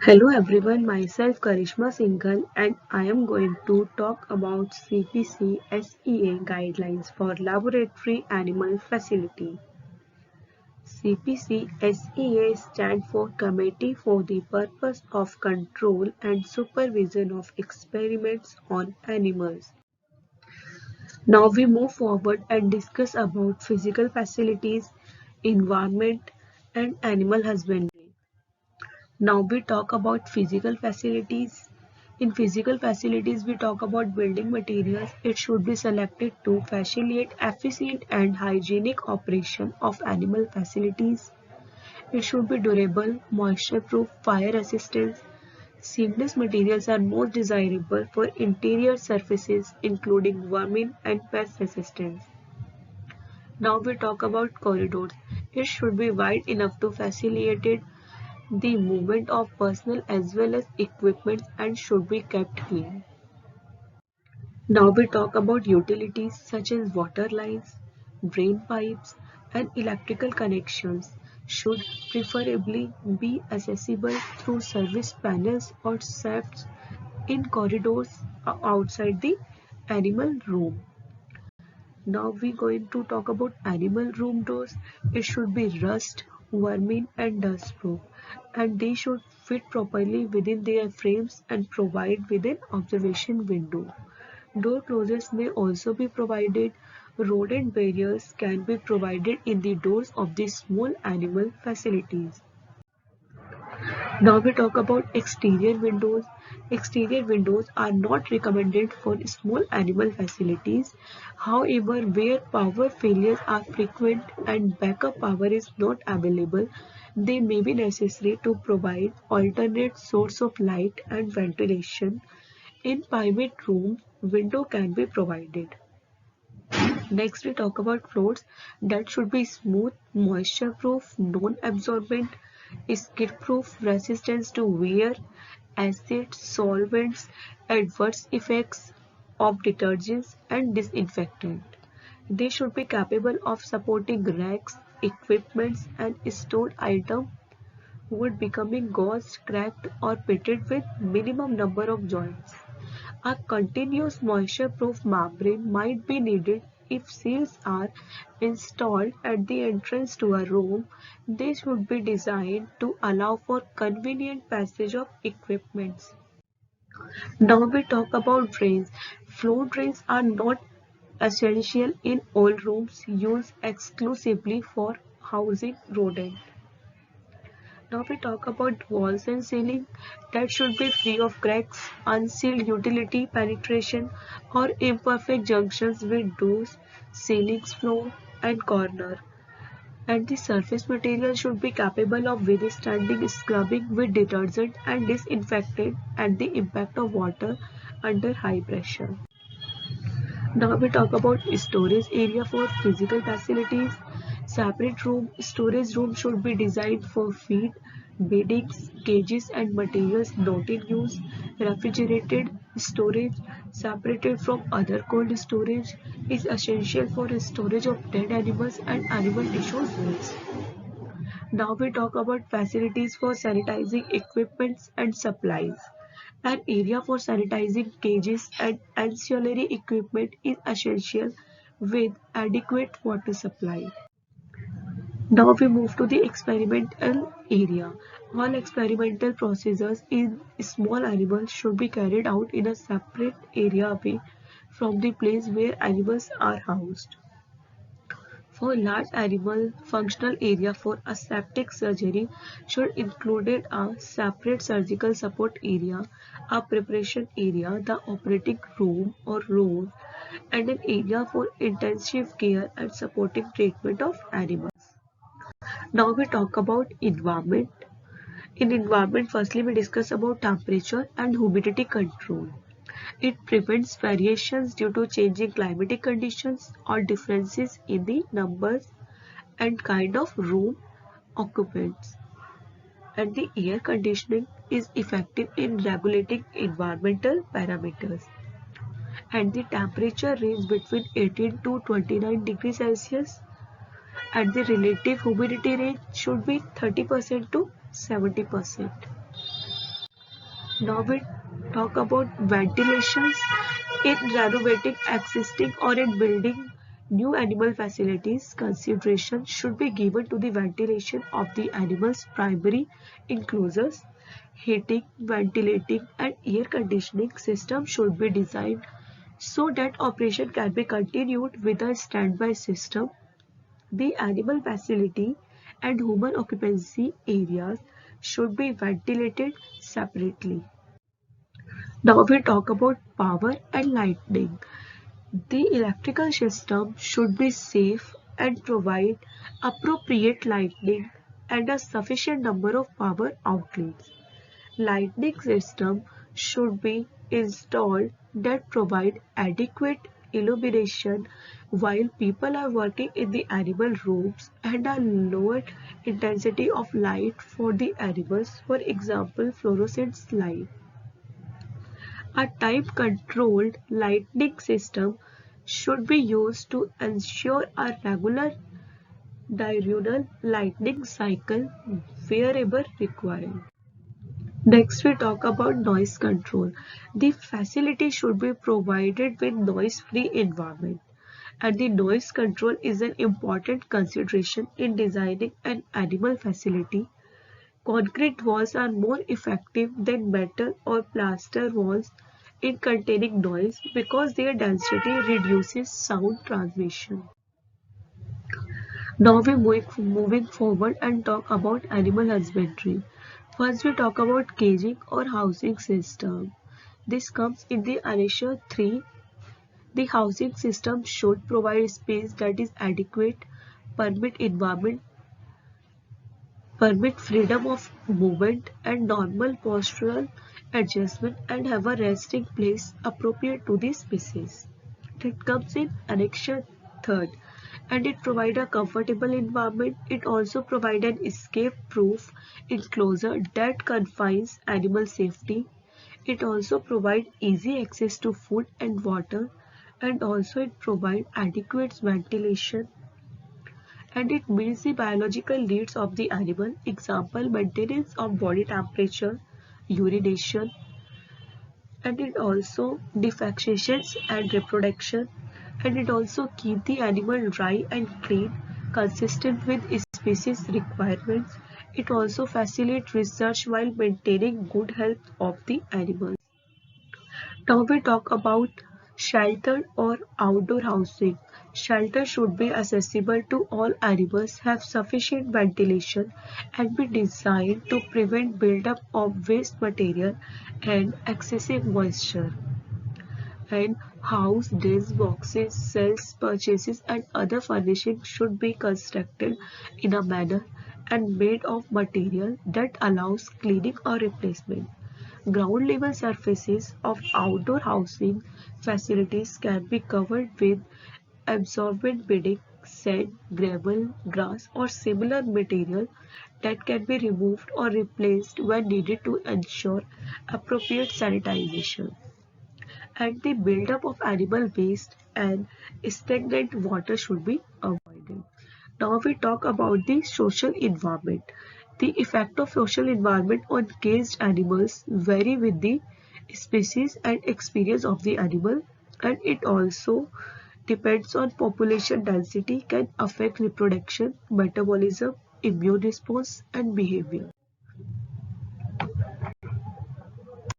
Hello everyone, myself Karishma Singhal and I am going to talk about CPC SEA guidelines for laboratory animal facility. CPC SEA stands for Committee for the Purpose of Control and Supervision of Experiments on Animals. Now we move forward and discuss about physical facilities, environment and animal husbandry. Now we talk about physical facilities. In physical facilities, we talk about building materials. It should be selected to facilitate efficient and hygienic operation of animal facilities. It should be durable, moisture-proof, fire resistant. Seamless materials are most desirable for interior surfaces, including vermin and pest resistance. Now we talk about corridors. It should be wide enough to facilitate the movement of personnel as well as equipment and should be kept clean. Now we talk about utilities such as water lines, drain pipes and electrical connections should preferably be accessible through service panels or shafts in corridors outside the animal room. Now we're going to talk about animal room doors. It should be rust, vermin and dust proof and they should fit properly within their frames and provide with an observation window. Door closures may also be provided. Rodent barriers can be provided in the doors of the small animal facilities. Now we talk about exterior windows. Exterior windows are not recommended for small animal facilities. However, where power failures are frequent and backup power is not available, they may be necessary to provide alternate source of light and ventilation. In private rooms, window can be provided. Next, we talk about floors that should be smooth, moisture-proof, non-absorbent, skid-proof, resistant to wear, acid, solvents, adverse effects of detergents and disinfectant. They should be capable of supporting racks, equipments and stored items would becoming gauzed, cracked or pitted with minimum number of joints. A continuous moisture-proof membrane might be needed if seals are installed at the entrance to a room. They should be designed to allow for convenient passage of equipments. Now we talk about drains. Floor drains are not essential in all rooms used exclusively for housing rodents. Now we talk about walls and ceiling that should be free of cracks, unsealed utility penetration or imperfect junctions with doors, ceilings, floor and corner. And the surface material should be capable of withstanding scrubbing with detergent and disinfectant and the impact of water under high pressure. Now we talk about storage area for physical facilities. Separate storage room should be designed for feed, beddings, cages and materials not in use. Refrigerated storage separated from other cold storage is essential for storage of dead animals and animal tissues waste. Now we talk about facilities for sanitizing equipments and supplies. An area for sanitizing cages and ancillary equipment is essential with adequate water supply. Now we move to the experimental area. All experimental procedures in small animals should be carried out in a separate area away from the place where animals are housed. For large animal, functional area for aseptic surgery should include a separate surgical support area, a preparation area, the operating room or rooms, and an area for intensive care and supporting treatment of animals. Now we talk about environment. In environment, firstly we discuss about temperature and humidity control. It prevents variations due to changing climatic conditions or differences in the numbers and kind of room occupants. And the air conditioning is effective in regulating environmental parameters. And the temperature range between 18 to 29 degrees Celsius and the relative humidity range should be 30% to 70%. Now we talk about ventilations. In renovating existing or in building new animal facilities, consideration should be given to the ventilation of the animal's primary enclosures. Heating, ventilating, and air conditioning system should be designed so that operation can be continued with a standby system. The animal facility and human occupancy areas should be ventilated separately. Now we talk about power and lighting. The electrical system should be safe and provide appropriate lighting and a sufficient number of power outlets. Lighting system should be installed that provide adequate illumination while people are working in the animal rooms and a lower intensity of light for the animals, for example fluorescent light. A time-controlled lighting system should be used to ensure a regular diurnal lighting cycle wherever required. Next, we talk about noise control. The facility should be provided with noise-free environment, and the noise control is an important consideration in designing an animal facility. Concrete walls are more effective than metal or plaster walls in containing noise because their density reduces sound transmission. Now we moving forward and talk about animal husbandry. First we talk about caging or housing system. This comes in the Annexure 3. The housing system should provide space that is adequate, permit environment permit freedom of movement and normal postural adjustment and have a resting place appropriate to the species. That comes in Annexure 3rd, and it provides a comfortable environment. It also provides an escape-proof enclosure that confines animal safety. It also provides easy access to food and water, and also it provides adequate ventilation, and it meets the biological needs of the animal. Example, maintenance of body temperature, urination, and it also defecations and reproduction, and it also keep the animal dry and clean, consistent with species requirements. It also facilitates research while maintaining good health of the animals. Now we talk about shelter or outdoor housing. Shelter should be accessible to all animals, have sufficient ventilation, and be designed to prevent buildup of waste material and excessive moisture. And house, dens, boxes, cells, purchases, and other furnishings should be constructed in a manner and made of material that allows cleaning or replacement. Ground level surfaces of outdoor housing facilities can be covered with absorbent bedding, sand, gravel, grass, or similar material that can be removed or replaced when needed to ensure appropriate sanitization. And the buildup of animal waste and stagnant water should be avoided. Now we talk about the social environment. The effect of social environment on caged animals vary with the species and experience of the animal, and it also depends on population density, can affect reproduction, metabolism, immune response, and behavior.